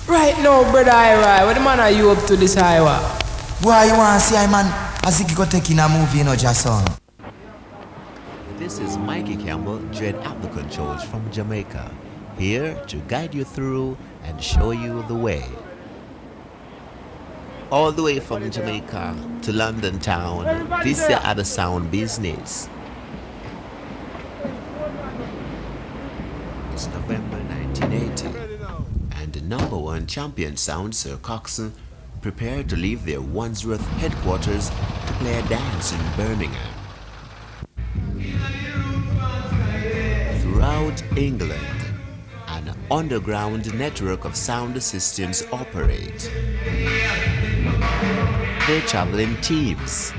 Right now, brother Ira, what the man are you up to this highway? Why you want to see I man as if you go take in a movie, you know, Jason? This is Mikey Campbell, Dread at the controls from Jamaica, here to guide you through and show you the way. All the way from Jamaica to London town, this is the sound business. It's November 1980, and the #1 champion sound, Sir Coxsone, prepared to leave their Wandsworth headquarters to play a dance in Birmingham. Throughout England, an underground network of sound systems operate. They travel in teams,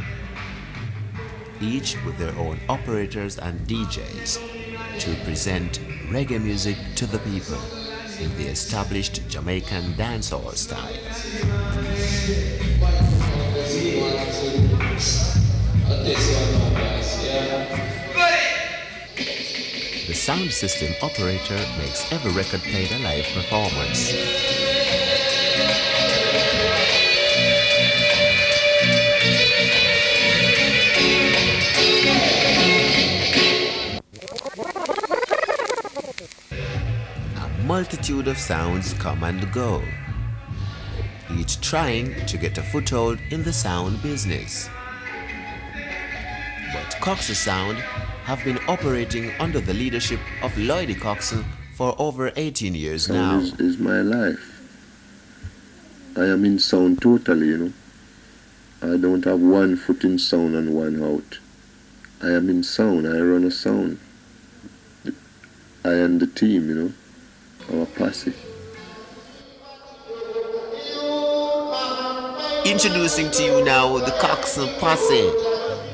each with their own operators and DJs, to present reggae music to the people in the established Jamaican dancehall style. The sound system operator makes every record played a live performance. A multitude of sounds come and go, each trying to get a foothold in the sound business. But Coxsone Sound have been operating under the leadership of Lloyd Coxsone for over 18 years now. Sound is my life. I am in sound totally, you know. I don't have one foot in sound and one out. I am in sound, I run a sound. I am the team, you know, our posse. Introducing to you now the Coxsone Posse.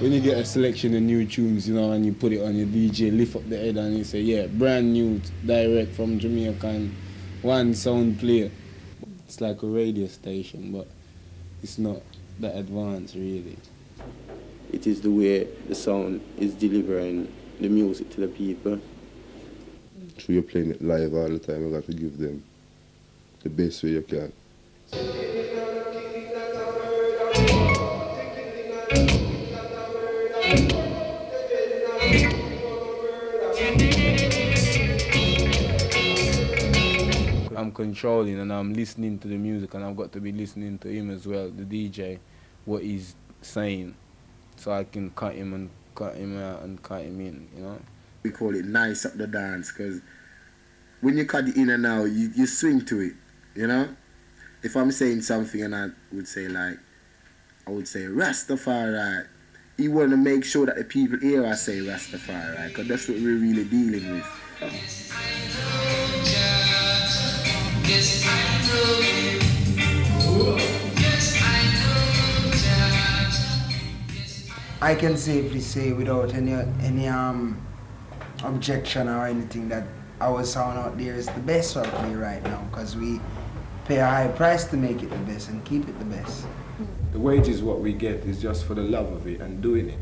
When you get a selection of new tunes, you know, and you put it on your DJ, lift up the head and you say, yeah, brand new, direct from Jamaica, and one sound player. It's like a radio station, but it's not that advanced, really. It is the way the sound is delivering the music to the people. So you're playing it live all the time, you got to give them the best way you can. I'm controlling and I'm listening to the music, and I've got to be listening to him as well, the DJ, what he's saying, so I can cut him and cut him out and cut him in, you know. We call it nice up the dance, because when you cut it in and out, you swing to it, you know. If I'm saying something and I would say Rastafari, you want to make sure that the people hear I say Rastafari, because that's what we're really dealing with. I can safely say without any objection or anything that our sound out there is the best out there right now, because we pay a high price to make it the best and keep it the best. The wages what we get is just for the love of it and doing it.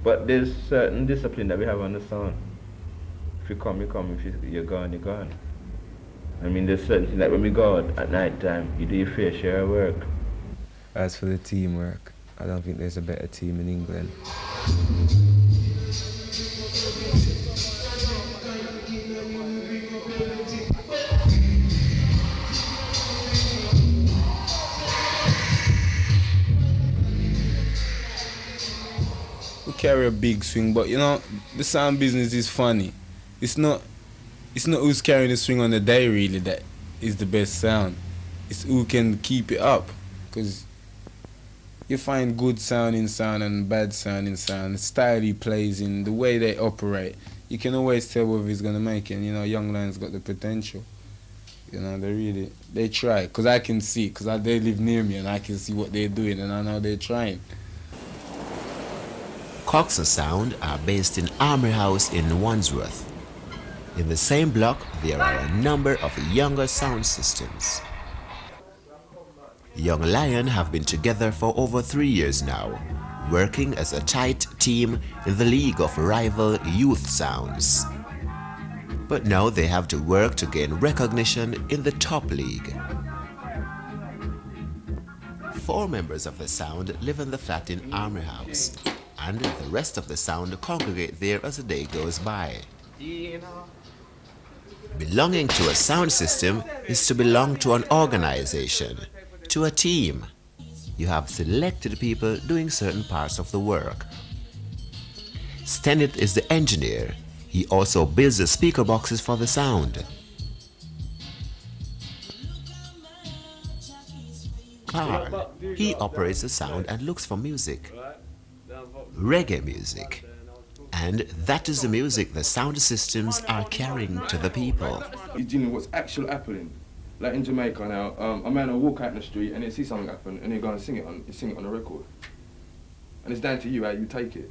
But there's certain discipline that we have on the sound. If you come, you come. If you're gone, you're gone. I mean, there's certain things like when we go out at night time, you do your fair share of work. As for the teamwork, I don't think there's a better team in England. We carry a big swing, but you know, the sound business is funny. It's not who's carrying the swing on the day really that is the best sound. It's who can keep it up, because you find good sounding sound and bad sounding sound, the style he plays in, the way they operate. You can always tell whether he's gonna make it. And, you know, Young Lion's got the potential. You know, they try, because I can see, because they live near me and I can see what they're doing and I know they're trying. Coxsone Sound are based in Armory House in Wandsworth. In the same block, there are a number of younger sound systems. Young Lion have been together for over 3 years now, working as a tight team in the league of rival youth sounds. But now they have to work to gain recognition in the top league. 4 members of the sound live in the flat in Armory House, and the rest of the sound congregate there as the day goes by. Belonging to a sound system is to belong to an organization, to a team. You have selected people doing certain parts of the work. Stenet is the engineer. He also builds the speaker boxes for the sound. Carl, he operates the sound and looks for music. Reggae music. And that is the music the sound systems are carrying to the people. He's dealing with what's actually happening. Like in Jamaica now, a man will walk out in the street and he'll see something happen and he'll go and sing it on a record. And it's down to you how you take it.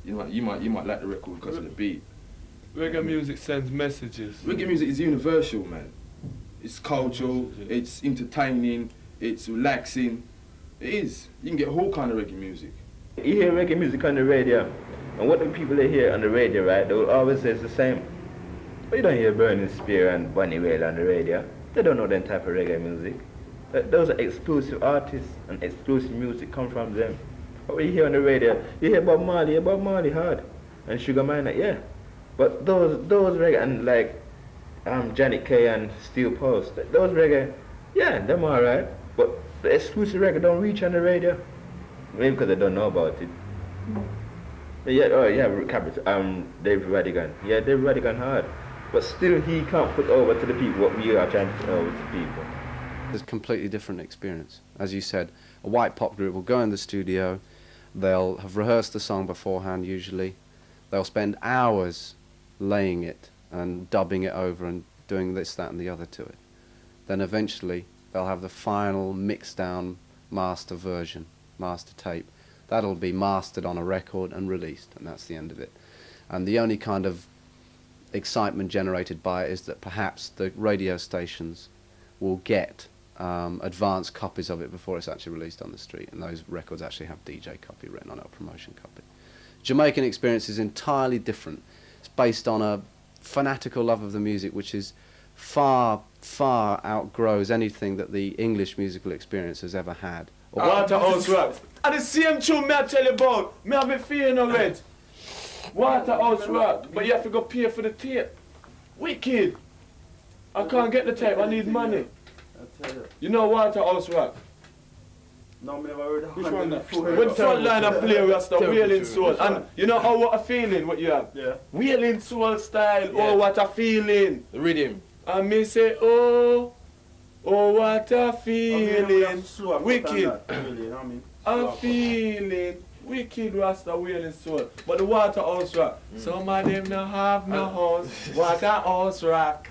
You might like the record because of the beat. Reggae music sends messages. Reggae music is universal, man. It's cultural, it's entertaining, it's relaxing. It is. You can get a whole kind of reggae music. You hear reggae music on the radio, and what the people they hear on the radio, right, they will always say it's the same. But you don't hear Burning Spear and Bunny Wailer on the radio. They don't know that type of reggae music. Those are exclusive artists, and exclusive music come from them. But when you hear on the radio, you hear Bob Marley hard, and Sugar Minott, yeah. But those reggae, and like Janet Kay and Steel Post, those reggae, yeah, them alright. But the exclusive reggae don't reach on the radio. Maybe because they don't know about it. Yeah, David Rodigan. Yeah, David Rodigan hard. But still he can't put over to the people what we are trying to put over to people. It's a completely different experience. As you said, a white pop group will go in the studio, they'll have rehearsed the song beforehand usually, they'll spend hours laying it and dubbing it over and doing this, that and the other to it. Then eventually they'll have the final mixed down master version, master tape. That'll be mastered on a record and released, and that's the end of it. And the only kind of excitement generated by it is that perhaps the radio stations will get advanced copies of it before it's actually released on the street, and those records actually have DJ copy written on it, or promotion copy. Jamaican experience is entirely different. It's based on a fanatical love of the music which is far outgrows anything that the English musical experience has ever had. Waterhouse Rock. And the same tune me I tell you about, me have a feeling already. Waterhouse Rock, but you have to go pay for the tape. Wicked. I can't get the tape, I need money. I tell you. You know Waterhouse Rock? No, me never heard of which one that? When Frontline and play with us, the Wailing Soul. And you know how what a feeling what you have? Yeah. Wailing Soul style, yeah. Oh what a feeling. The rhythm. And me say, oh what a feeling. Wicked. A feeling. Wicked Rasta Wailing Soul. But the Waterhouse Rock. Some of them no have no house. Waterhouse Rock.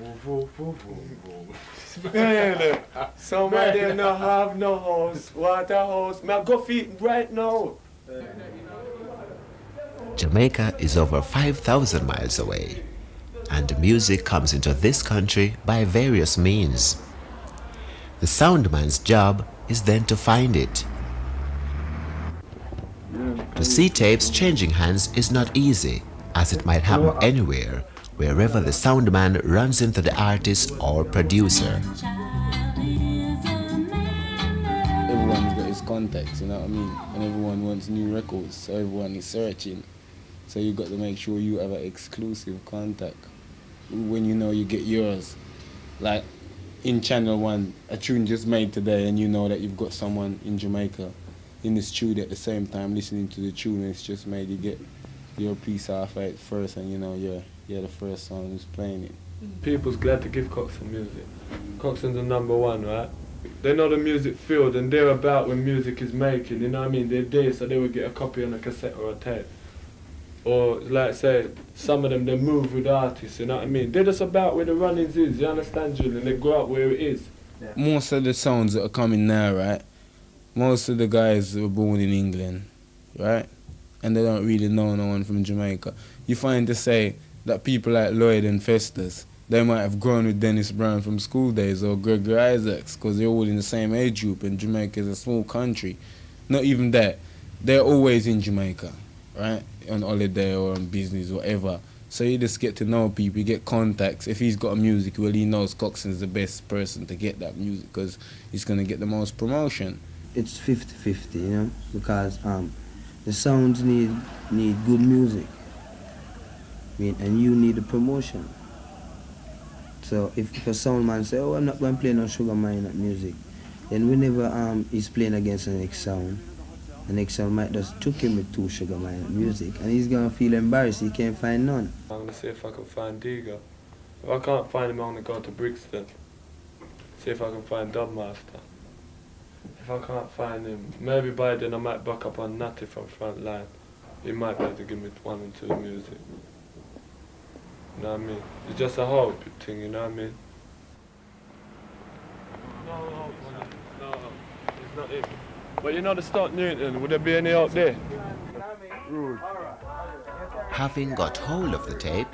Some of them no have no house. Waterhouse. Me go feet right now. Jamaica is over 5,000 miles away, and music comes into this country by various means. The soundman's job is then to find it. To see tapes changing hands is not easy, as it might happen anywhere, wherever the soundman runs into the artist or producer. Everyone's got his contacts, you know what I mean? And everyone wants new records, so everyone is searching. So you got to make sure you have an exclusive contact when you know you get yours. Like in Channel 1, a tune just made today and you know that you've got someone in Jamaica in the studio at the same time listening to the tune and it's just made, you get your piece off it first and you know you're the first song who's playing it. People's glad to give Coxsone music. Coxsone's the #1, right? They know the music field and they're about when music is making, you know what I mean? They're there so they would get a copy on a cassette or a tape. Or like say, some of them they move with artists, you know what I mean? They're just about where the runnings is, you understand, Julian? They go out where it is. Yeah. Most of the sounds that are coming now, right? Most of the guys were born in England, right? And they don't really know no one from Jamaica. You find to say that people like Lloyd and Festus, they might have grown with Dennis Brown from school days or Gregory Isaacs because they're all in the same age group and Jamaica is a small country. Not even that. They're always in Jamaica, right? On holiday or on business or whatever. So you just get to know people, you get contacts. If he's got a music, well, he knows Coxsone's the best person to get that music because he's going to get the most promotion. it's 50-50, you know, because the sounds need good music. I mean, and you need a promotion. So if a sound man say, oh, I'm not going to play no Sugar Minott music, then whenever he's playing against the next sound might just took him with 2 Sugar Minott music, and he's going to feel embarrassed, he can't find none. I'm going to see if I can find Diga. If I can't find him, I'm going to go to Brixton. See if I can find Dubmaster. If I can't find him, maybe by then I might back up on Natty from Frontline. He might be able to give me 1 or 2 music. You know what I mean? It's just a hope thing, you know what I mean? No, it's not it. But you know the Stock Newton, would there be any out there? Having got hold of the tape,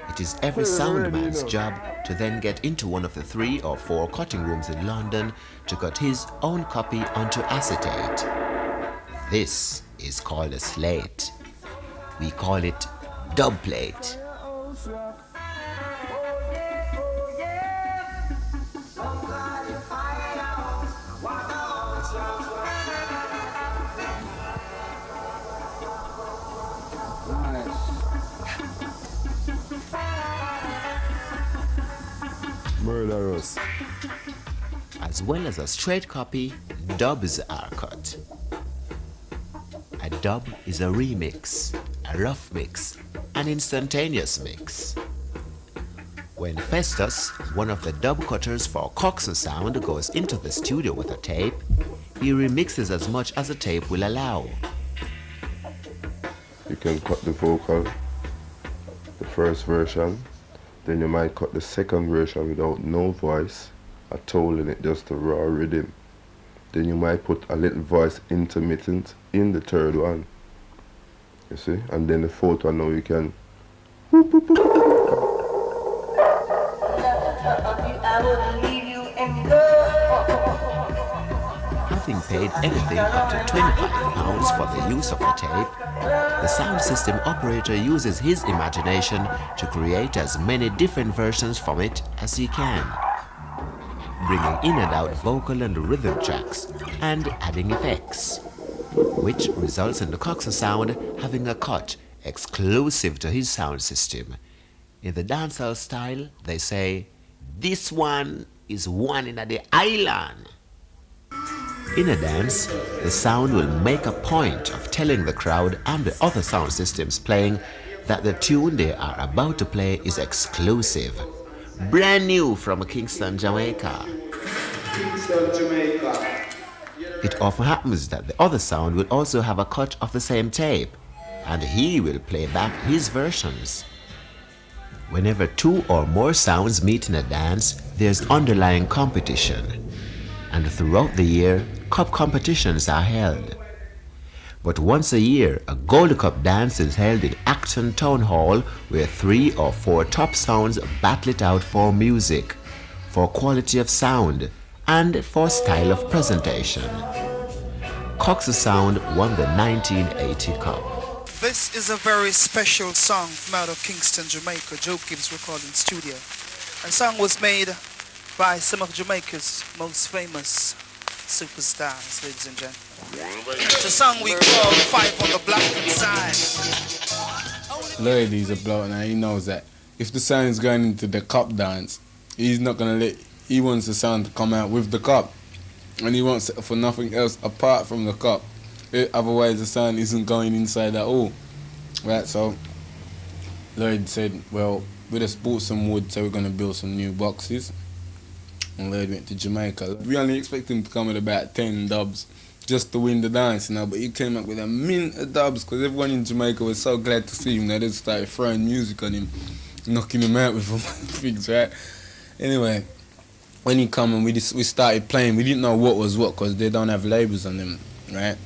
it is every sound man's job to then get into one of the 3 or 4 cutting rooms in London to cut his own copy onto acetate. This is called a slate. We call it dub plate. Murderous. As well as a straight copy, dubs are cut. A dub is a remix, a rough mix, an instantaneous mix. When Festus, one of the dub cutters for Coxsone Sound, goes into the studio with a tape, he remixes as much as the tape will allow. You can cut the vocal, the first version, then you might cut the second version without no voice, a tone in it, just a raw rhythm. Then you might put a little voice intermittent in the third one. You see? And then the fourth one now you can. Having paid anything up to £25 for the use of the tape, the sound system operator uses his imagination to create as many different versions from it as he can, bringing in and out vocal and rhythm tracks and adding effects, which results in the Coxsone Sound having a cut exclusive to his sound system. In the dancehall style, they say, "This one is one in the island." In a dance, the sound will make a point of telling the crowd and the other sound systems playing that the tune they are about to play is exclusive, brand new from Kingston, Jamaica. It often happens that the other sound will also have a cut of the same tape, and he will play back his versions. Whenever 2 or more sounds meet in a dance, there's underlying competition, and throughout the year, cup competitions are held. But once a year, a Gold Cup dance is held in Acton Town Hall, where 3 or 4 top sounds battle it out for music, for quality of sound, and for style of presentation. Coxsone Sound won the 1980 Cup. This is a very special song from out of Kingston, Jamaica, Joe Gibbs Recording Studio. The song was made by some of Jamaica's most famous superstars, ladies and gentlemen. It's a song we call Five on the Black Side. Lloyd is a bloke now, he knows that if the sound is going into the cup dance, he's not going to let, he wants the sound to come out with the cup. And he wants it for nothing else apart from the cup. Otherwise the sound isn't going inside at all. Right, so Lloyd said, well, we just bought some wood, so we're going to build some new boxes. And Lloyd went to Jamaica. We only expect him to come with about 10 dubs just to win the dance, you know, but he came up with a mint of dubs because everyone in Jamaica was so glad to see him. They just started throwing music on him, knocking him out with things, right? Anyway, when he come and we started playing, we didn't know what was what because they don't have labels on them, right?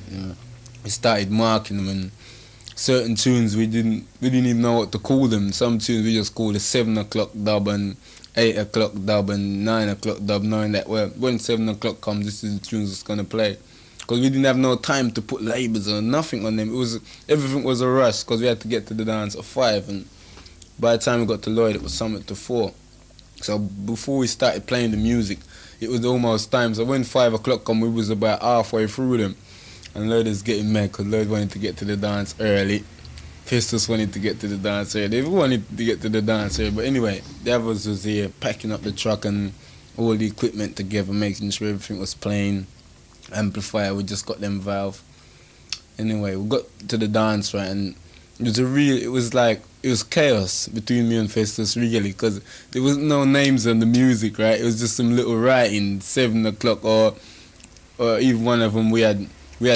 We started marking them, and certain tunes we didn't even know what to call them. Some tunes we just called a 7 o'clock dub and 8 o'clock dub and 9 o'clock dub, knowing that, well, when 7 o'clock comes, this is the tunes that's going to play. Because we didn't have no time to put labels or nothing on them. Everything was a rush because we had to get to the dance at 5, and by the time we got to Lloyd, it was something to 4. So before we started playing the music, it was almost time. So when 5 o'clock come, we was about halfway through them. And Lloyd was getting mad because Lloyd wanted to get to the dance early. Festus wanted to get to the dance early. They wanted to get to the dance early. But anyway, the others was here packing up the truck and all the equipment together, making sure everything was playing. Amplifier, we just got them valve. Anyway, we got to the dance, right, and it was chaos between me and Festus, really, because there was no names on the music, right? It was just some little writing, 7 o'clock, or even one of them we had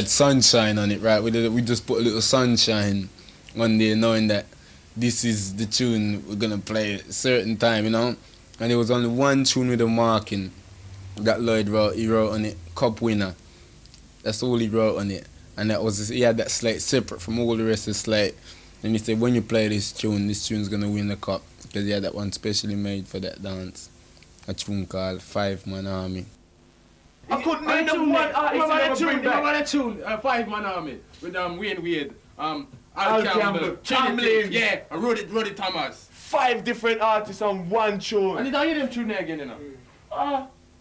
sunshine on it, right? We just put a little sunshine on there, knowing that this is the tune we're gonna play at a certain time, you know. And there was only one tune with a marking that Lloyd wrote. He wrote on it, Cup Winner. That's all he wrote on it. And he had that slate separate from all the rest of the slate. And he said, when you play this tune's gonna win the cup. Because he had that one specially made for that dance. A tune called 5 Man Army. I couldn't name the one artist Remember that tune, 5 Man Army, with Wade, Al Campbell, Trinity, yeah, and Roddy Thomas. 5 different artists on one tune. And you don't hear them tune there again, you know.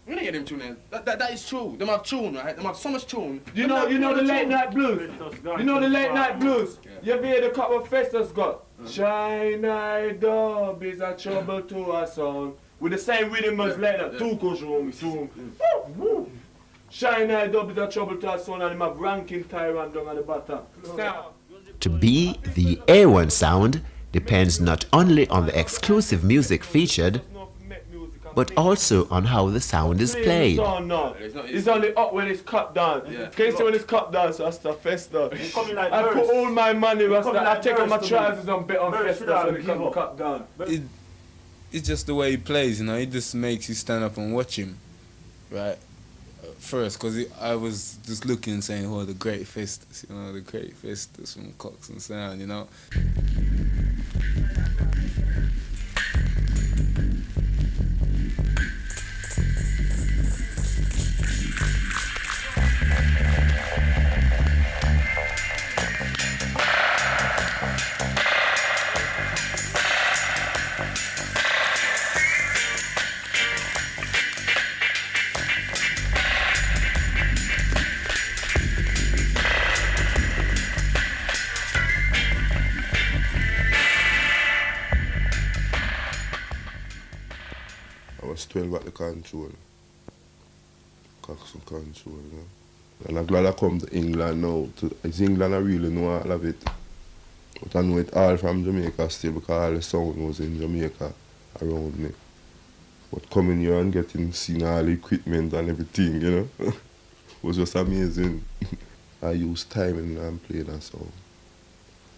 You don't hear them tune there. That is true. Them have tune, right? Them have so much tune. You know the late night blues? You know the late night blues? You ever hear the cut what Festus got? Shine I dub is a trouble to a song. With the same rhythm as late night. Two Coxsone soon. Shine I dub is a trouble to a song, and him have ranking tyrant down at the bottom. To be the A1 sound depends not only on the exclusive music featured, but also on how the sound is played. It's only up when it's cut down. Can you see when it's cut down, so that's the Festus. I put all my money, I take off my trousers and bet on Festus when it cut down. It's just the way he plays, you know. It just makes you stand up and watch him, right? First, because I was just looking and saying, oh, the great Festus, you know, the great Festus from Coxsone Sound, you know. I was 12 at the control, Coxsone control, you know. And I'm glad I come to England now. It's England I really know all of it. But I know it all from Jamaica still because all the sound was in Jamaica around me. But coming here and seeing all the equipment and everything, you know, was just amazing. I used timing and playing a song.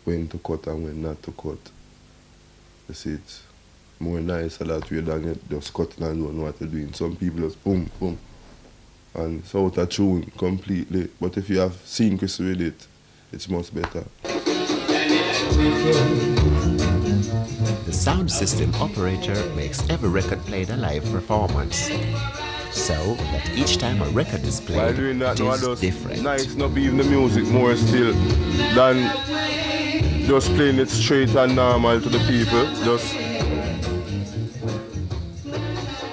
When to cut and when not to cut. You see, it's more nicer that way than just cutting and don't know what you're doing. Some people just boom, boom. And it's out of tune completely. But if you have syncs with it, it's much better. The sound system operator makes every record played a live performance, so that each time a record is played, While doing that, it is different. Nice not be even the music more still than just playing it straight and normal to the people.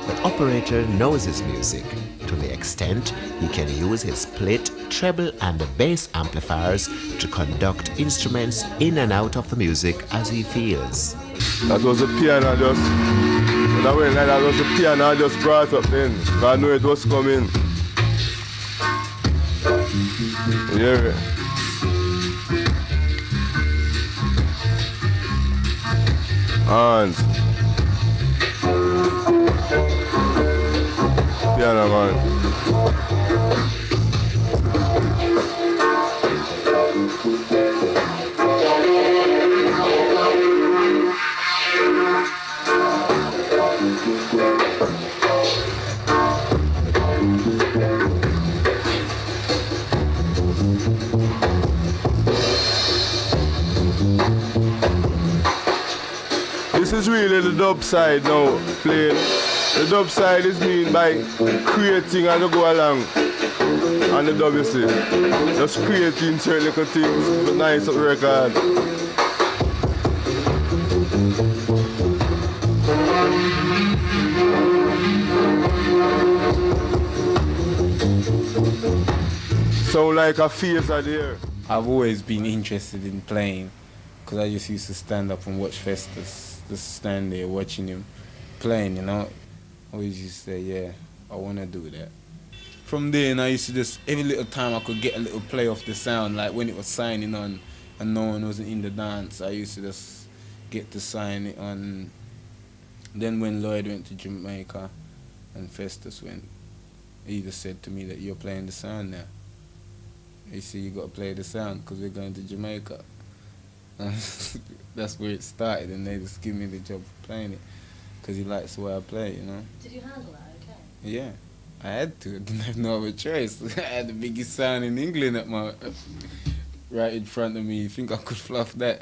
The operator knows his music to the extent he can use his split, treble and bass amplifiers to conduct instruments in and out of the music as he feels. That was the piano just, when I went like that was the piano I just brought up then. I knew it was coming. Yeah. Hands. Piano man. This is really the dub side now, playing. The dub side is mean by creating as you go along. And the dub, you see, just creating certain little things, but nice up record. sound like a phaser there. I've always been interested in playing because I just used to stand up and watch Festus, just stand there watching him playing, you know. I always used to say, yeah, I want to do that. From there, and I used to just, every little time I could get a little play off the sound, like when it was signing on and no one wasn't in the dance, I used to just get to sign it on. Then when Lloyd went to Jamaica and Festus went, he just said to me that you're playing the sound now. He said you got to play the sound because we're going to Jamaica. That's where it started, and they just give me the job for playing it because he likes the way I play, you know. Did you handle that okay? Yeah, I had to. I didn't have no other choice. I had the biggest sound in England at my right in front of me. You think I could fluff that?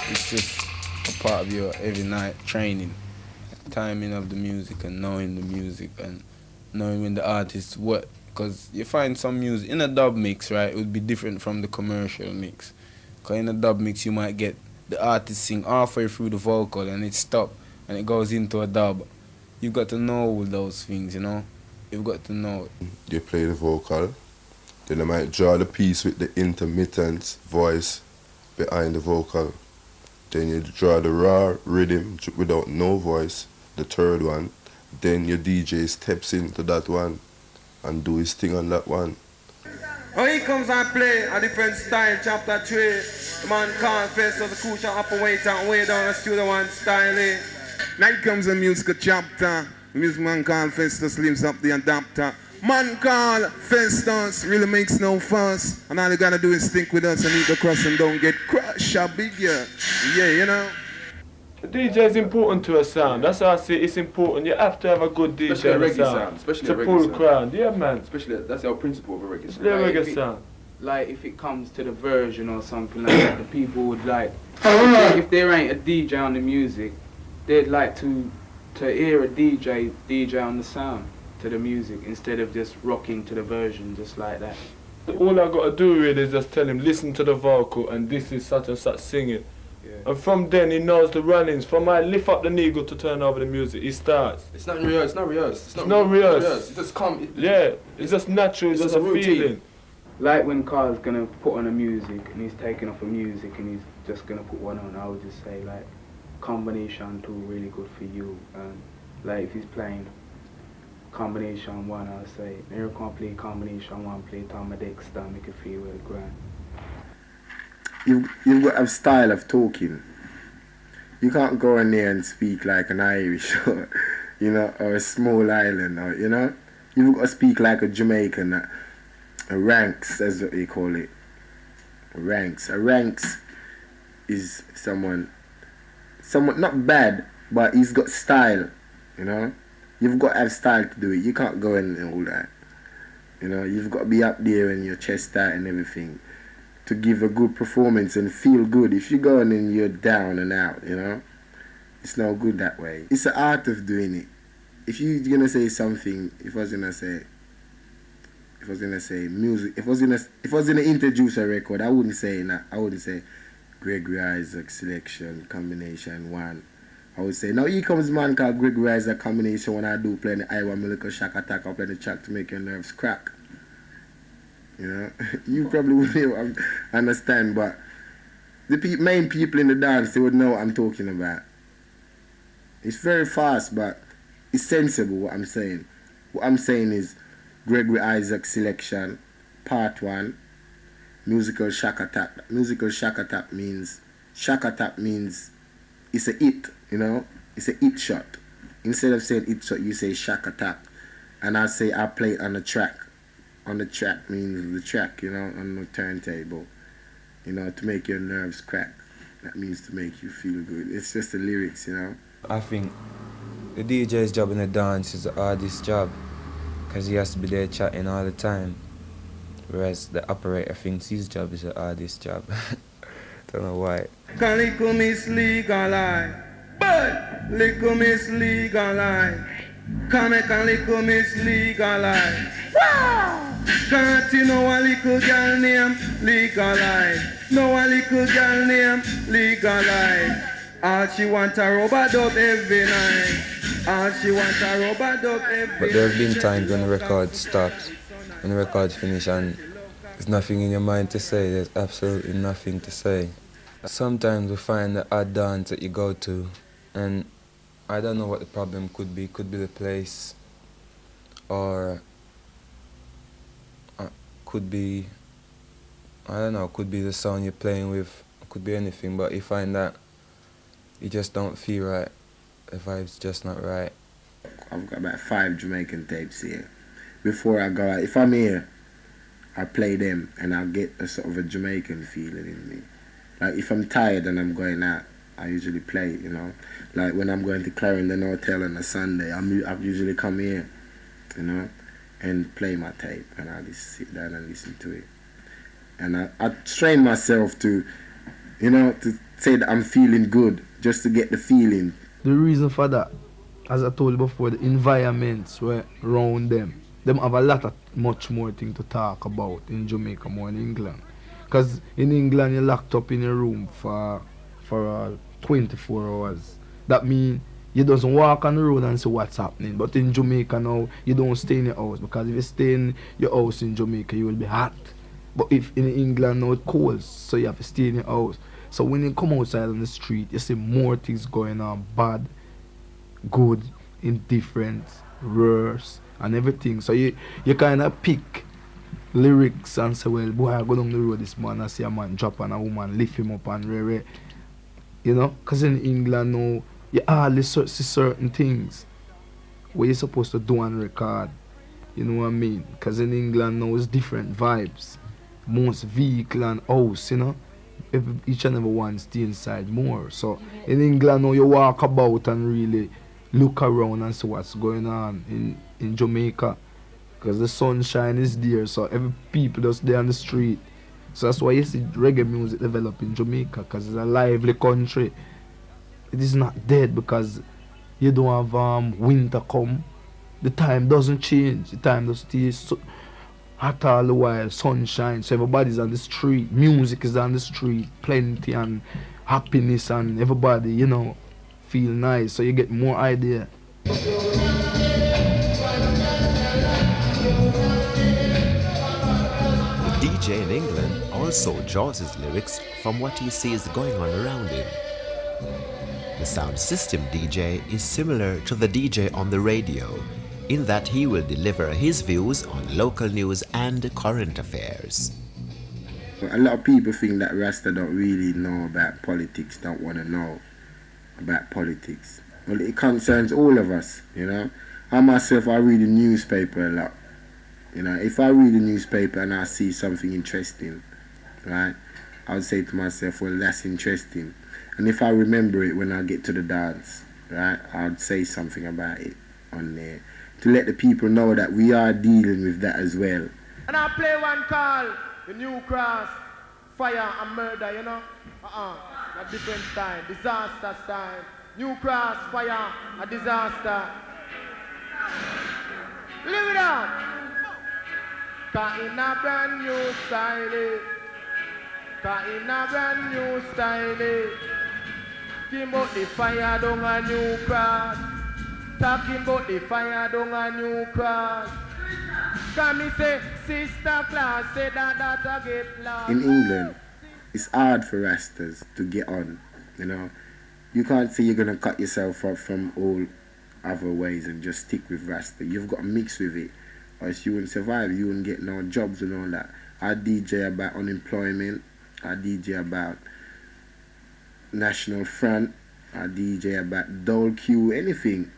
It's just a part of your every night training, timing of the music and knowing the music and knowing when the artists what, because you find some music in a dub mix, right, it would be different from the commercial mix. Because in a dub mix you might get the artist sing halfway through the vocal and it stop and it goes into a dub. You've got to know all those things, you know. You've got to know it. You play the vocal, then I might draw the piece with the intermittent voice behind the vocal. Then you draw the raw rhythm without no voice, the third one. Then your DJ steps into that one and do his thing on that one. Oh, he comes and play a different style, chapter 3. The man called Festus, the crucial operator, and way down the studio one style. Now comes a musical chapter. The music man called Festus lives up the adapter. Man called Festus really makes no fuss. And all you gotta do is stick with us and eat the crust and don't get crushed. A big yeah, you know. The DJ is important to a sound. That's how I say it's important. You have to have a good DJ especially a reggae sound. Especially to a reggae pull sound. crowd. Yeah, man. Especially that's our principle of a reggae sound. Like reggae sound. Like if it comes to the version or something like that, the people would like, if there ain't a DJ on the music, they'd like to hear a DJ on the sound to the music instead of just rocking to the version just like that. All I gotta do really is just tell him, listen to the vocal and this is such and such singing. Yeah. And from then he knows the runnings. From I lift up the needle to turn over the music, he starts. It's not rehearsed, it's not rehearsed. It's not rehearsed. It's just come. It's just natural, it's just a feeling. Like when Carl's gonna put on a music and he's taking off a music and he's just gonna put one on, I would just say like, combination 2 really good for you. And like if he's playing combination 1, I'll say, here can play combination 1, play Tom Dexter, make it feel well grand. You've got a style of talking. You can't go in there and speak like an Irish or, you know, or a small island, or, you know. You've got to speak like a Jamaican, a ranks, that's what they call it. A ranks is someone not bad, but he's got style, you know. You've got to have style to do it. You can't go in and all that. You know, you've got to be up there and your chest out and everything to give a good performance and feel good. If you go in and you're down and out, you know, it's no good that way. It's the art of doing it. If you're gonna say something, if I was gonna say music, if I was gonna introduce a record, I wouldn't say that. I wouldn't say Gregory Isaac selection combination 1. I would say, now here comes a man called Gregory Isaac combination 1. I do play the Iowa Milico Shaka Attack, I play the track to make your nerves crack. You know, you probably wouldn't understand, but the main people in the dance, they would know what I'm talking about. It's very fast, but it's sensible what I'm saying. What I'm saying is Gregory Isaac selection, part 1, musical Shaka Attack. Musical Shaka Attack means it's a hit, you know, it's a hit shot. Instead of saying hit shot, you say Shaka Attack. And I say I play it on the track. On the track means the track, you know, on the turntable. You know, to make your nerves crack. That means to make you feel good. It's just the lyrics, you know. I think the DJ's job in the dance is the hardest job because he has to be there chatting all the time. Whereas the operator thinks his job is the hardest job. Don't know why. Calico Miss Legalize, but Lico Miss Legalize. Come make a little miss legalize. Can't you know a little girl name legalize? Know a little girl name legalize. All she want a rubber dub every night. All she want a rubber dub every night. But there have been times when the record stops, when the record finishes, and there's nothing in your mind to say. There's absolutely nothing to say. Sometimes we find the odd dance that you go to, and I don't know what the problem could be. Could be the place, or could be, I don't know, could be the song you're playing with, could be anything, but you find that you just don't feel right. The vibe's just not right. I've got about 5 Jamaican tapes here. Before I go out, if I'm here, I play them and I get a sort of a Jamaican feeling in me. Like if I'm tired and I'm going out, I usually play, you know. Like when I'm going to Clarendon Hotel on a Sunday, I usually come here, you know, and play my tape, and I just sit down and listen to it. And I train myself to, you know, to say that I'm feeling good, just to get the feeling. The reason for that, as I told you before, the environments were around them have a lot of much more thing to talk about in Jamaica more in England. Because in England you're locked up in a room for 24 hours. That means you doesn't walk on the road and see what's happening. But in Jamaica now, you don't stay in your house, because if you stay in your house in Jamaica, you will be hot. But if in England now it's cold, so you have to stay in your house. So when you come outside on the street, you see more things going on, bad, good, indifferent, worse, and everything. So you kind of pick lyrics and say, well, boy, I go down the road this man, I see a man drop on a woman, lift him up and rare, you know, because in England now, you hardly see certain things where you're supposed to do and record, you know what I mean? Because in England now it's different vibes, most vehicle and house, you know, each and every one stay inside more. So in England now you walk about and really look around and see what's going on in Jamaica, because the sunshine is there, so every people just there on the street. So that's why you see reggae music develop in Jamaica, because it's a lively country. It is not dead because you don't have winter come. The time doesn't change. The time does stay hot all the while, sunshine. So everybody's on the street. Music is on the street, plenty and happiness, and everybody, you know, feel nice. So you get more idea. The DJ in England also draws his lyrics from what he sees going on around him. The sound system DJ is similar to the DJ on the radio, in that he will deliver his views on local news and current affairs. A lot of people think that Rasta don't really know about politics, don't want to know about politics. Well, it concerns all of us, you know. I myself, I read the newspaper a lot. You know, if I read the newspaper and I see something interesting, right, I would say to myself, well, that's interesting. And if I remember it when I get to the dance, right, I'd say something about it on there to let the people know that we are dealing with that as well. And I play one called the New Cross, Fire and Murder, you know? A different style, disaster style. New Cross, Fire, a disaster. Live it up! Cause in a brand new style, cause in a brand new style. Talking about the fire down a New Cross. Talking about the fire down a New Cross. Can me say, sister class, say that I get lost. In England, it's hard for Rastas to get on, you know. You can't say you're going to cut yourself off from all other ways and just stick with Rasta. You've got to mix with it, or else you wouldn't survive. You wouldn't get no jobs and all that. I DJ about unemployment. I DJ about National Front. I DJ about Dole Q, anything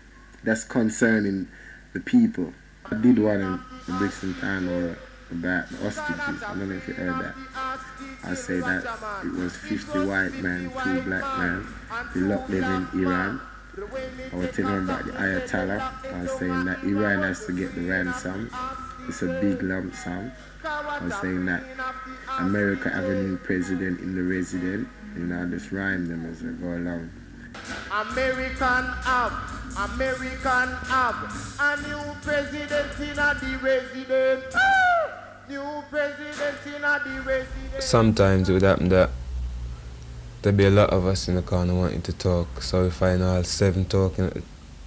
that's concerning the people. I did one in the Brixton Town about the hostages. I don't know if you heard that. I say that it was 50 white men, 2 black men. They locked them in Iran. I was telling them about the Ayatollah. I was saying that Iran has to get the ransom. It's a big lump sum. I was saying that America have a new president in the resident. You know, I just rhyme them as I go along. American have American have a new president in the resident. New president in the resident. Sometimes it would happen that there'd be a lot of us in the corner wanting to talk, so we find all 7 talking,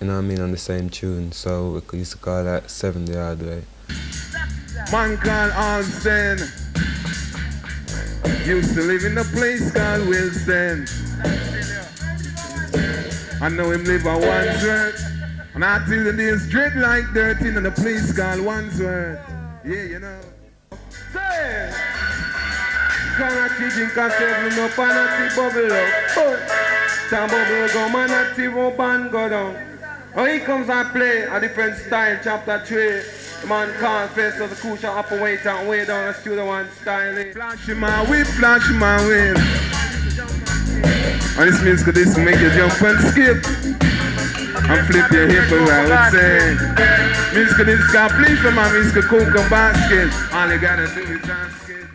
you know what I mean, on the same tune, so we used to call that 7 the hard way. Man called Austin used to live in a place called Wilson. I know him live on Wandsworth, and I tell you there's dread like dirt in a place called Wandsworth. Yeah, you know. Say, can't drink a 7 up and a bubble up. Some bubble go, man, a up and go down. Oh, he comes and play a different style, chapter 3. The man called Festus, the cushion up and wait and way down the studio one style. Flash my whip, flash my whip. And this means this will make you jump and skip. And flip your hip, as I would say. Means this can play for my means cook a basket. All you gotta do is ask it.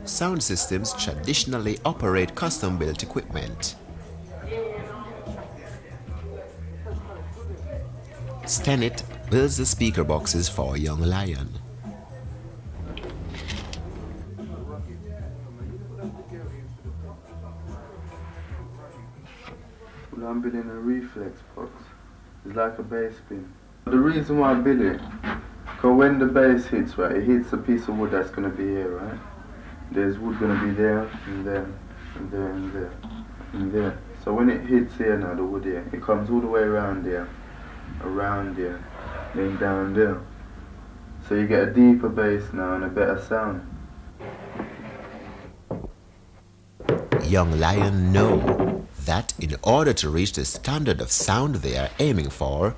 Sound systems traditionally operate custom-built equipment. Stenet builds the speaker boxes for Young Lion. Well, I'm building a reflex box. It's like a bass pin. The reason why I build it, because when the bass hits, right, it hits a piece of wood that's going to be here, right? There's wood going to be there, and there, and there, and there, and there. So when it hits here now, the wood here, it comes all the way around there, then down there. So you get a deeper bass now and a better sound. Young Lion know that in order to reach the standard of sound they are aiming for,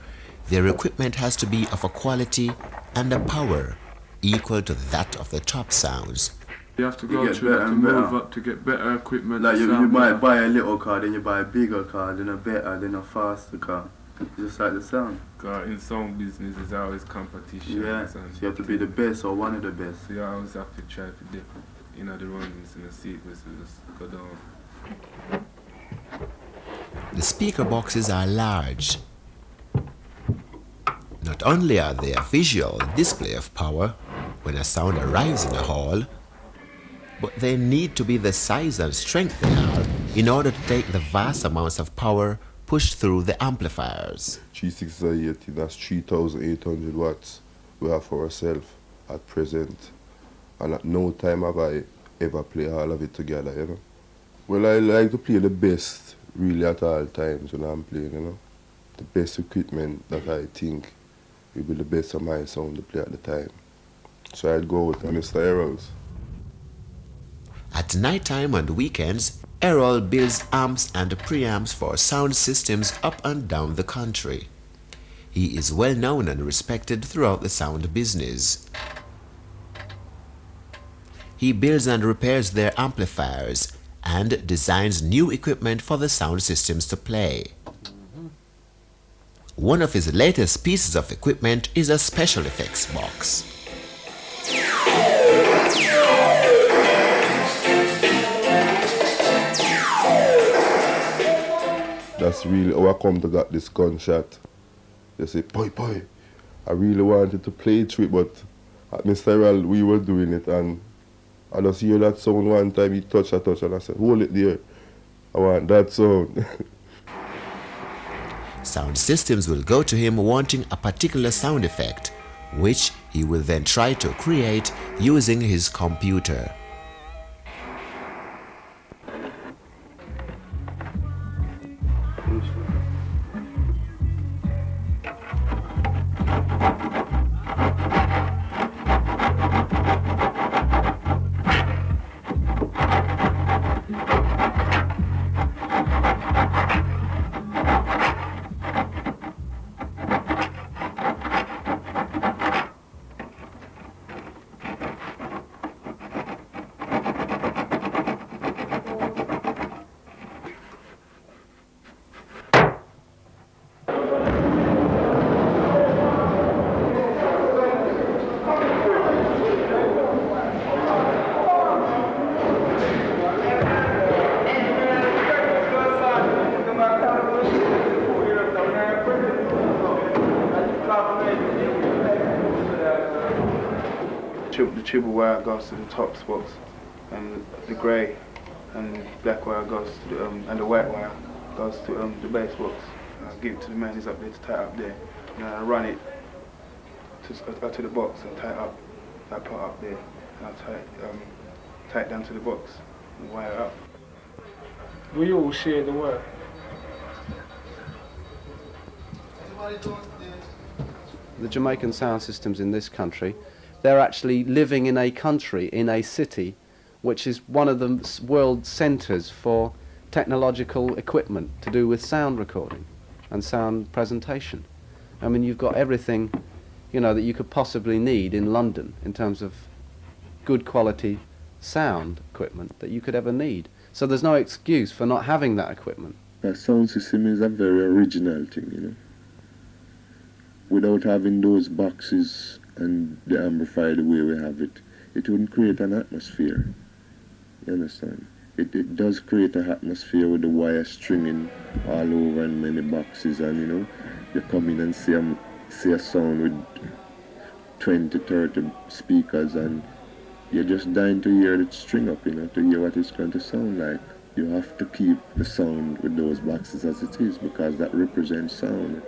their equipment has to be of a quality and a power equal to that of the top sounds. You have to go through that to move up to get better equipment. Like you might buy a little car, then you buy a bigger car, then a better, then a faster car. Just like the sound. In sound business, there's always competition. Yeah, so you have to be the best or one of the best. So you always have to try to get, you know, the runnings in the sequence to just go down. The speaker boxes are large. Not only are they a visual display of power when a sound arrives in a hall, but they need to be the size and strength they are in order to take the vast amounts of power pushed through the amplifiers. 3680, that's 3,800 watts we have for ourselves at present. And at no time have I ever played all of it together, you know. Well, I like to play the best really at all times when I'm playing, you know. The best equipment that I think will be the best of my sound to play at the time. So I'd go with Mr. Errol's. At night time and weekends, Errol builds amps and preamps for sound systems up and down the country. He is well known and respected throughout the sound business. He builds and repairs their amplifiers and designs new equipment for the sound systems to play. One of his latest pieces of equipment is a special effects box. That's really how I come to get this gunshot. They say, boy, I really wanted to play through it, but at Mr. Errol, we were doing it, and I just hear that sound one time, he touched, and I said, hold it there. I want that sound. Sound systems will go to him wanting a particular sound effect, which he will then try to create using his computer. triple wire goes to the tops box, and the grey and the black wire goes to the, and the white wire goes to the bass box. I give it to the man who's up there to tie up there, and I run it to the box and tie up that part up there, and I tie it down to the box and wire it up. We all share the work. The Jamaican sound systems in this country, they're actually living in a country, in a city, which is one of the world centres for technological equipment to do with sound recording and sound presentation. I mean, you've got everything, you know, that you could possibly need in London in terms of good quality sound equipment that you could ever need. So there's no excuse for not having that equipment. A sound system is a very original thing, you know. Without having those boxes and the amplifier the way we have it, it wouldn't create an atmosphere. You understand? It does create an atmosphere with the wire stringing all over and many boxes, and you know, you come in and see a sound with 20, 30 speakers, and you're just dying to hear it string up, you know, to hear what it's going to sound like. You have to keep the sound with those boxes as it is, because that represents sound.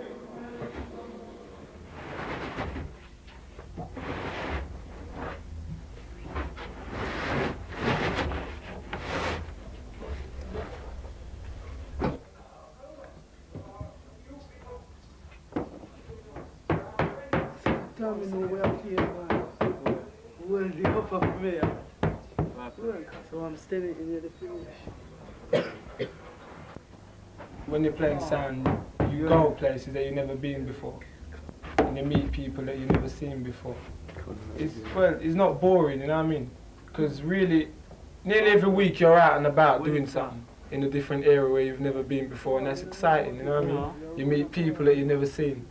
So I'm standing in the finish. When you're playing sound, you go places that you've never been before, and you meet people that you've never seen before. It's not boring, you know what I mean? Because really, nearly every week you're out and about doing something in a different area where you've never been before, and that's exciting, you know what I mean? You meet people that you've never seen.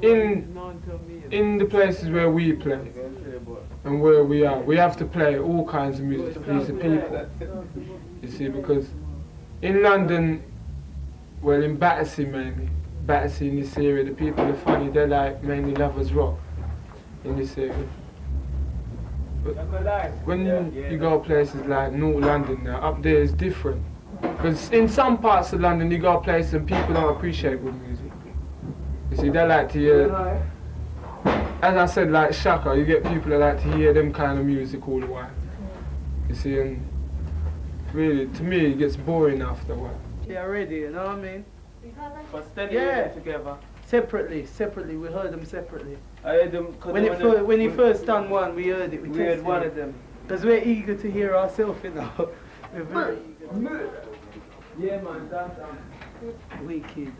In the places where we play and where we are, we have to play all kinds of music to please the people. You see, because in London, well, in Battersea mainly, Battersea in this area, the people are funny, they're like mainly lovers rock in this area. But when you go places like North London now, up there is different. Because in some parts of London you go places and people don't appreciate good music. You see, they like to hear, as I said, like Shaka, you get people that like to hear them kind of music all the while. You see, and really, to me, it gets boring after a while. Yeah, already, you know what I mean? But steady together. Separately, we heard them separately. I heard them when he first done one, we heard it. We heard one of them. Because we're eager to hear ourselves, you know. We're very eager. Yeah, man, that's wicked.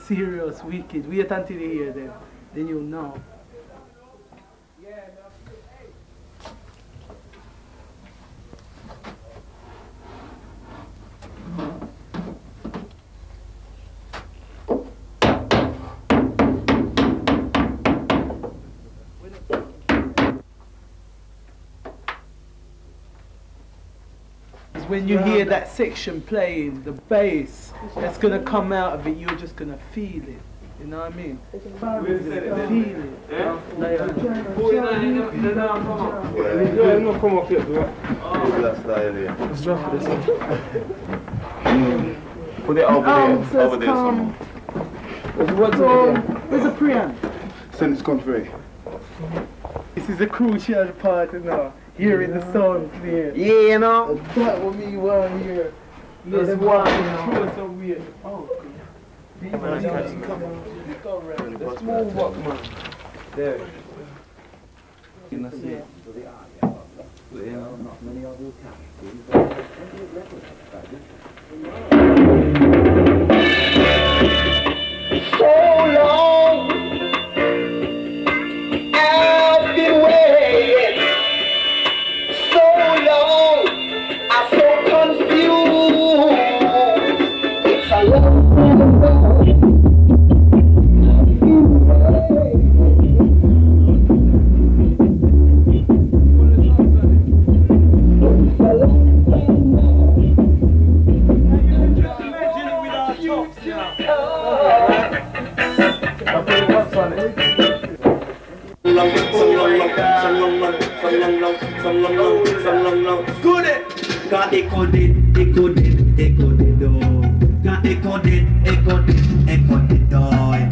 Serious, wicked. Wait until you hear them, then you'll know. When you hear that section playing, the bass that's gonna come out of it, you're just gonna feel it. You know what I mean? Feel it. Yeah? Come up here, bro. Put it over there. Over there. Where's the preamp? Send this country. This is a crucial part, you know. Hearing the sound clear. Yeah, you know. That what me want to hear. That's them why, walking you know. through so weird. Oh, come on. Let's move up, man. There. You know, see. So long I've been waiting. So long I'm so confused. It's a long Good it. Got echo did, oh. Got echo did, oh.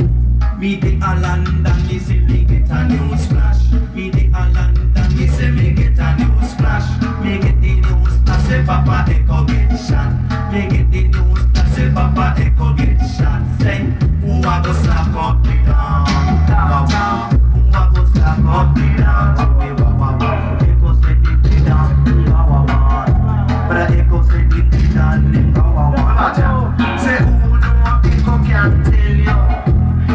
Me the Holland and me say me get a news flash. Me the Holland and me say me get a news flash. Me get the news that say Papa Echo get shot. Me get the news that say Papa Echo get shot. Say who a go slap up the down? Who a go slap up the down? Echo say the down. But Echo say the down. Say who know Echo can tell you.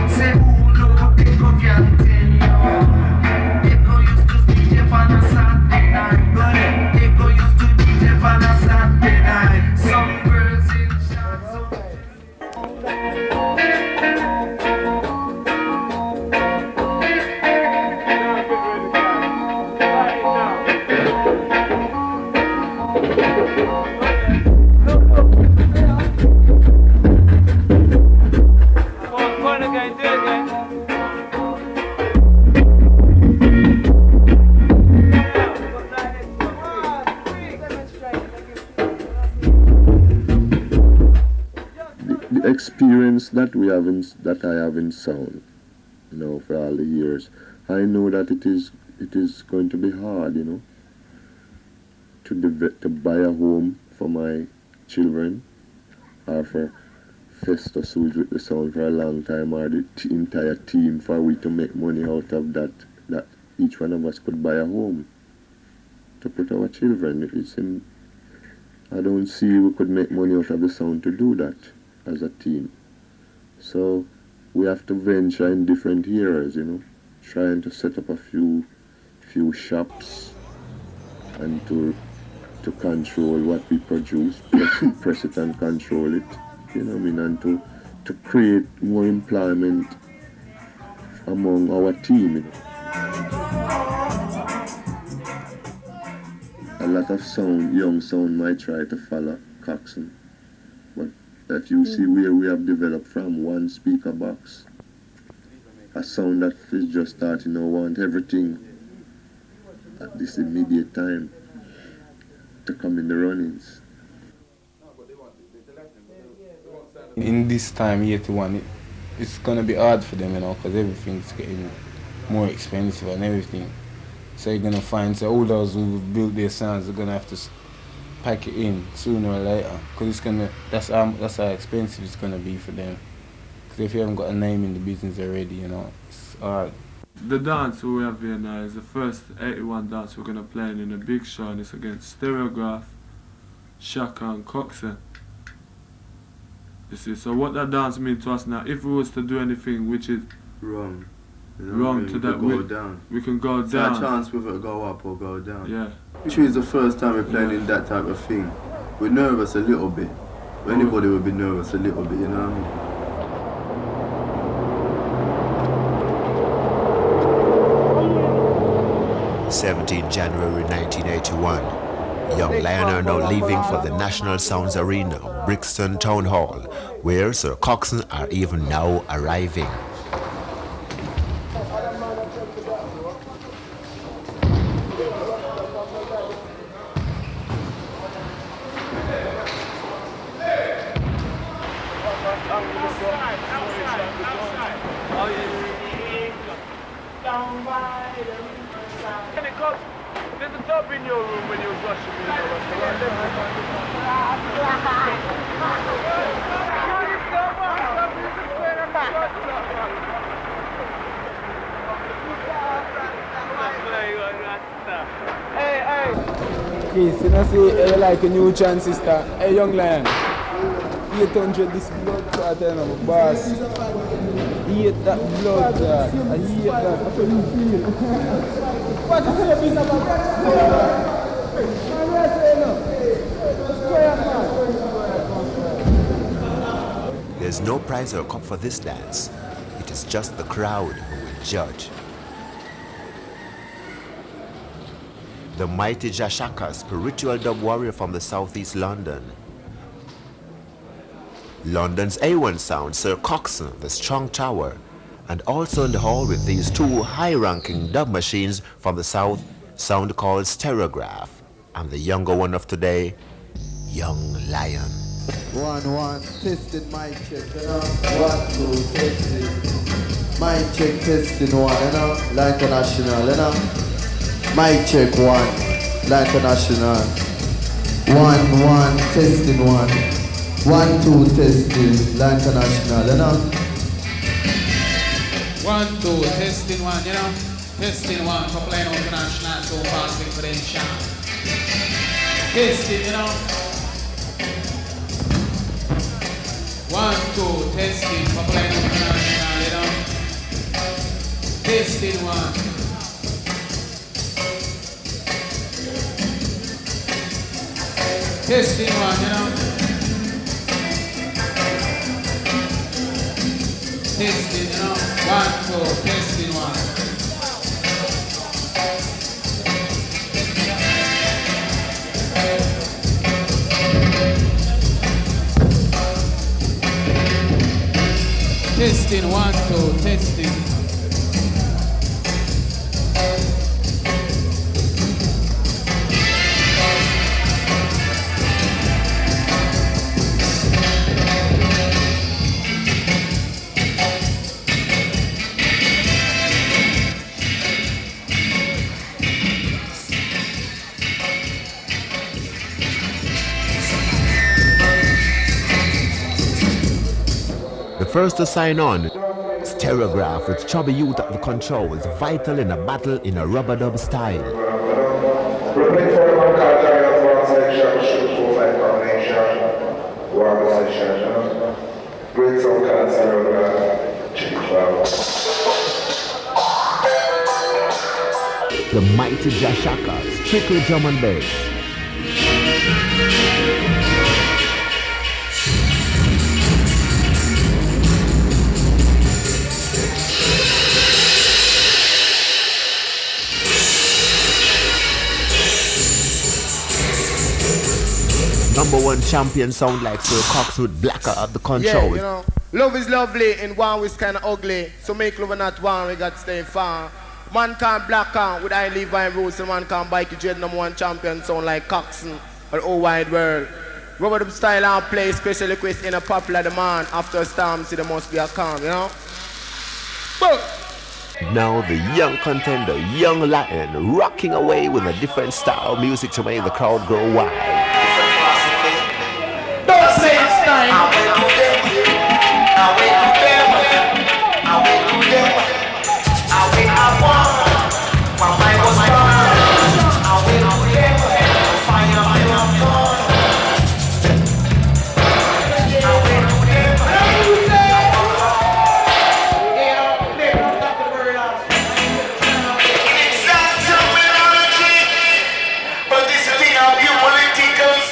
Say who know Echo can tell you. Echo used to DJ on a Saturday night. But Echo used to DJ on a Saturday night. Some girls in shots. The experience that I have in sound, you know, for all the years, I know that it is going to be hard, you know, to buy a home for my children, or for Festus, who is with the sound for a long time, or the entire team, for we to make money out of that each one of us could buy a home to put our children. I don't see we could make money out of the sound to do that as a team. So we have to venture in different areas, you know, trying to set up a few shops and to control what we produce, press it and control it, you know what I mean, and to create more employment among our team, you know. A lot of young sound might try to follow Coxsone, but if you see where we have developed from one speaker box, a sound that is just starting to want everything at this immediate time to come in the runnings. In this time, 81, it's gonna be hard for them, you know, because everything's getting more expensive and everything. So you're gonna find all those who built their sounds are gonna have to pack it in sooner or later, because that's how expensive it's gonna be for them. Because if you haven't got a name in the business already, you know, it's hard. The dance we have here now is the first 81 dance we're gonna play in a big show, and it's against Stereograph, Shaka and Coxsone. You see, so what that dance means to us now, if we was to do anything which is wrong, to that, we can go it's down. It's a chance whether to go up or go down. Yeah. Choose the first time we're playing in that type of thing. We're nervous a little bit. Anybody would be nervous a little bit, you know what I mean? 17 January 1981. Young Lion are now leaving for the National Sounds Arena, Brixton Town Hall, where Sir Coxsone are even now arriving. There's a tub in your room when you was washing me. Hey. Chris, you know, say you like a new transistor. Hey, Young Lion. 800 this blood clot, you know, boss. Eat that blood clot. I eat that. That's what you feel. What you say, piece of There's no prize or cup for this dance. It is just the crowd who will judge. The mighty Shaka, spiritual dub warrior from the southeast London. London's A1 sound, Sir Coxsone, the strong tower, and also in the hall with these two high-ranking dub machines from the south, sound called Stereograph, and the younger one of today, Young Lion. 1 1 testing mic check, you know. 1 2 testing. Mic check testing 1, you know. La International, you know. Mic check 1. La International. 1 1 testing 1. 1 2 testing. La International, you know. 1 2 testing 1, you know. Testing 1 for playing international so fast with potential. Testing, you know. 1 2 testing for playing international, you know. Testing 1. Testing 1, you know. Testing, you know. 1 2 testing 1. Testing 1 2 testing. First to sign on, Stereograph with Chubby Youth at the controls, vital in a battle in a rubber dub style. The mighty Shaka, strictly drum and bass. #1 champion sound like Sir Cox with Blacker at the controls. Yeah, you know, love is lovely and one is kind of ugly. So make love not one, we got to stay far. Man can't black out with I Levi and Roots, and man can't Bikey dread #1 champion sound like Coxsone or the whole wide world. Rubber dub style and play special request in a popular demand. After a storm, see there must be a calm, you know. Boom. Now the young contender, Young Lion, rocking away with a different style of music to make the crowd go wild. Don't say it's time. I will do them. I will do them. I will do them. I will have one. While I was born, I will do them. Fire my love gone. I will do them. Exact terminology, but this thing of you politicals.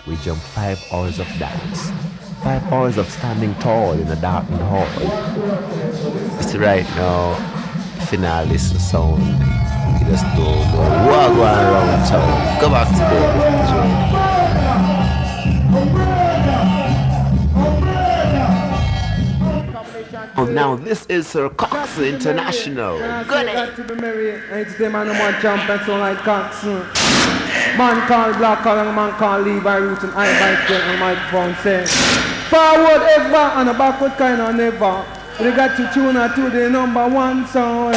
We jump 5 hours of dance, 5 hours of standing tall in a darkened hall. It's right now, finale sound. We just do more walk around town. Go back to the now this is Sir Coxsone International. Good. To be merry, it's the man #1 champion, so like Coxsone. Man called Black and man called Levi Roots and I Bikey and microphone say forward ever and a backward kind of never. We got to tune her to the #1 song.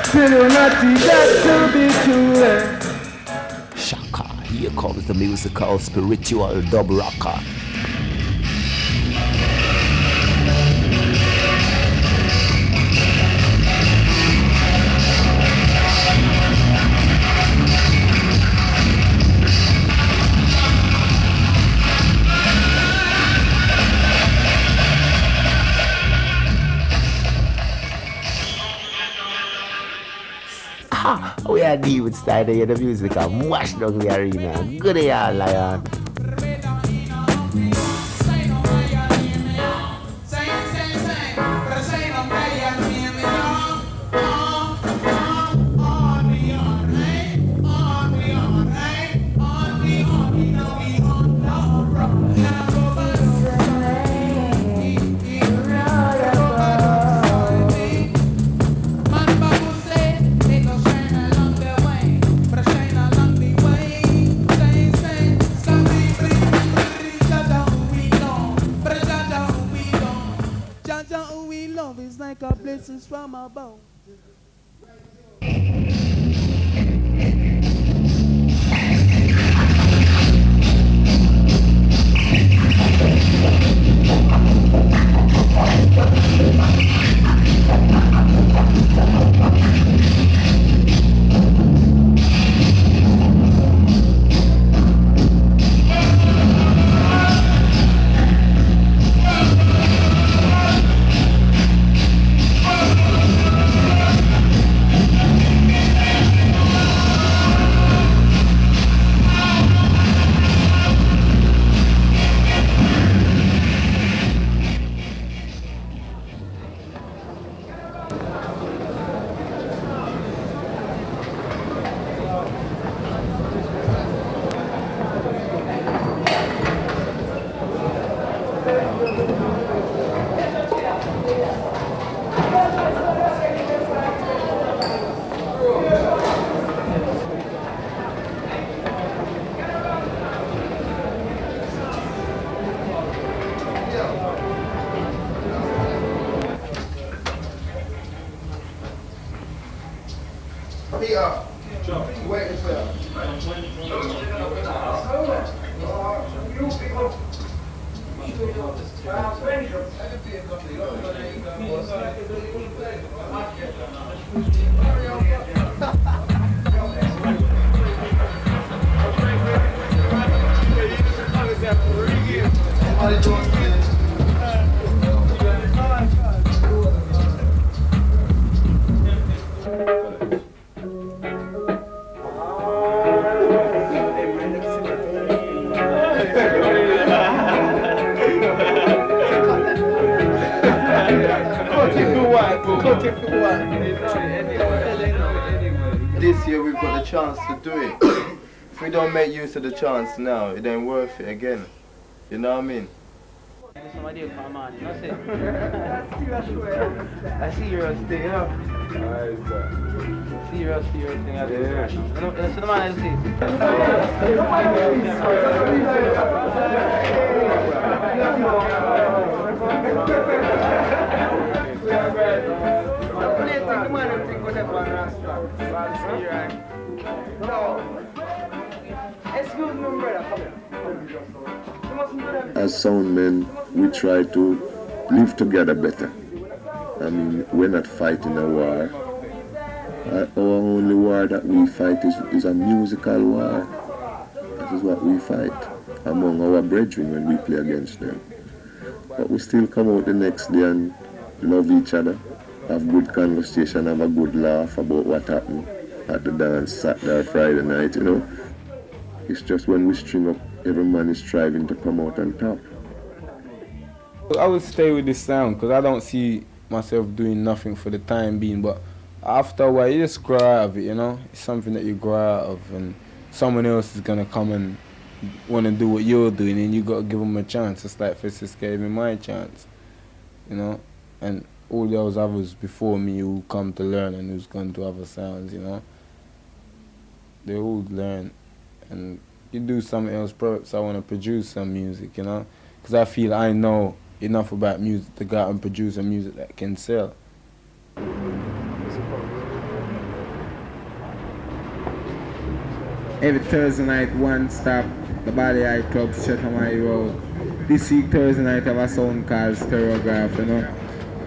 Till you're not got to be true. Shaka, here comes the musical spiritual dub rocker. We are deal with style to hear the music and mash down the arena. Good day, all lion. Like a blessings from above. This year we've got the chance to do it. If we don't make use of the chance now, it ain't worth it again. You know what I mean? I see your thing, you know. See your thing, you know. That's the man I see. Excuse me, brother, come here. As sound men, we try to live together better. I mean, we're not fighting a war. Our only war that we fight is a musical war. That is what we fight among our brethren when we play against them. But we still come out the next day and love each other, have good conversation, have a good laugh about what happened at the dance Saturday or Friday night, you know. It's just when we string up, every man is striving to come out on top. I would stay with this sound because I don't see myself doing nothing for the time being, but after a while you just grow out of it, you know. It's something that you grow out of, and someone else is going to come and want to do what you're doing, and you got to give them a chance. It's like Festus gave me my chance, you know, and all those others before me who come to learn and who's going to other sounds, you know, they all learn. And you do something else, perhaps I want to produce some music, you know, because I feel I know enough about music to go out and produce a music that can sell. Every Thursday night, one stop, the Body Eye Club, Shaka Road. This week, Thursday night, I have a sound called Stereograph, you know.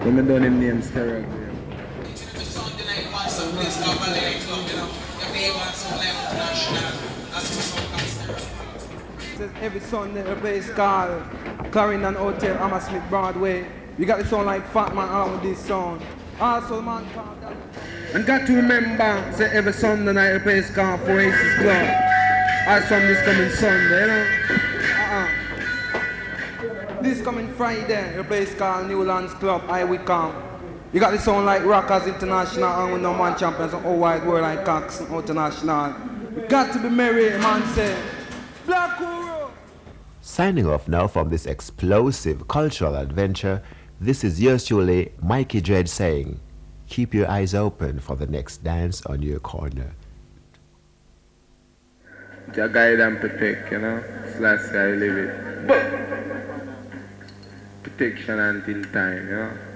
When I done him name Stereograph. Every Sunday, a place called Clarendon Hotel, Hammersmith Broadway. You got the sound like Fat Man along with this sound. Also, man called that. And got to remember, say every Sunday night the place called Oasis Club. As from this coming Sunday, you know. This coming Friday, the place called Newlands Club, I will come. You got the sound like Rockers International and with no man champions of all wide world like Coxsone International. We got to be merry, man say. Black Guru! Signing off now from this explosive cultural adventure, this is yours truly, Mikey Dread saying, keep your eyes open for the next dance on your corner. Jah guide and protect, you know. Slash I live it. Protection until time, you know.